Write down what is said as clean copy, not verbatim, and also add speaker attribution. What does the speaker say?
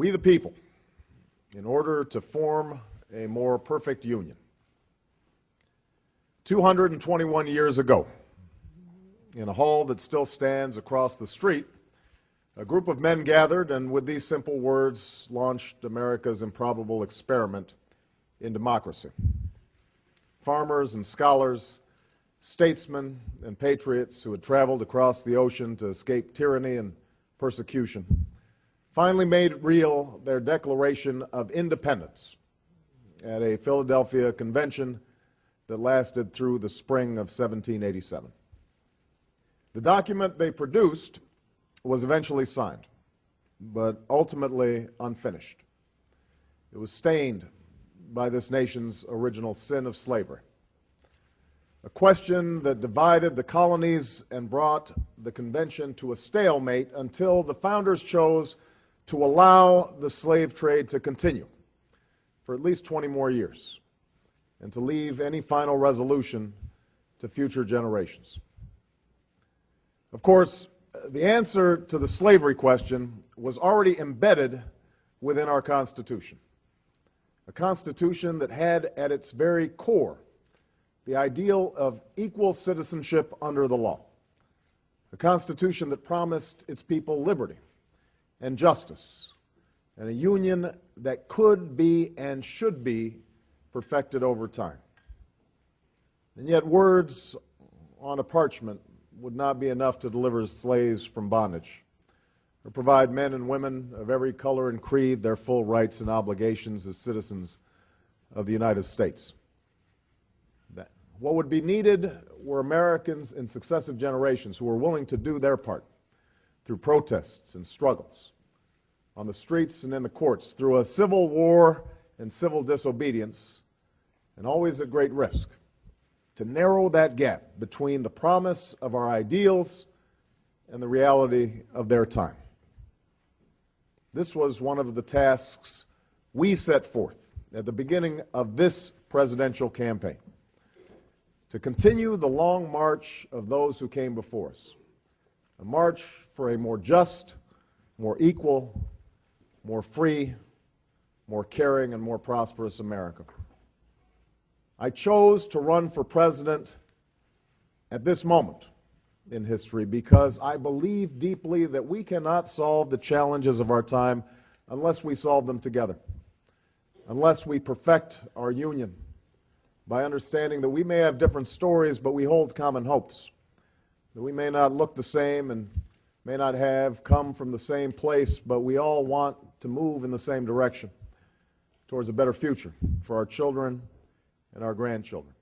Speaker 1: We the people, in order to form a more perfect union. 221 years ago, in a hall that still stands across the street, a group of men gathered and with these simple words launched America's improbable experiment in democracy. Farmers and scholars, statesmen and patriots who had traveled across the ocean to escape tyranny and persecution finally made real their Declaration of Independence at a Philadelphia convention that lasted through the spring of 1787. The document they produced was eventually signed, but ultimately unfinished. It was stained by this nation's original sin of slavery, a question that divided the colonies and brought the convention to a stalemate until the founders chose to allow the slave trade to continue for at least 20 more years and to leave any final resolution to future generations. Of course, the answer to the slavery question was already embedded within our Constitution, a Constitution that had at its very core the ideal of equal citizenship under the law, a Constitution that promised its people liberty and justice, and a union that could be and should be perfected over time. And yet words on a parchment would not be enough to deliver slaves from bondage or provide men and women of every color and creed their full rights and obligations as citizens of the United States. What would be needed were Americans in successive generations who were willing to do their part through protests and struggles on the streets and in the courts, through a civil war and civil disobedience, and always at great risk, to narrow that gap between the promise of our ideals and the reality of their time. This was one of the tasks we set forth at the beginning of this presidential campaign, to continue the long march of those who came before us, a march for a more just, more equal, more free, more caring, and more prosperous America. I chose to run for president at this moment in history because I believe deeply that we cannot solve the challenges of our time unless we solve them together, unless we perfect our union by understanding that we may have different stories, but we hold common hopes, that we may not look the same and may not have come from the same place, but we all want to move in the same direction towards a better future for our children and our grandchildren.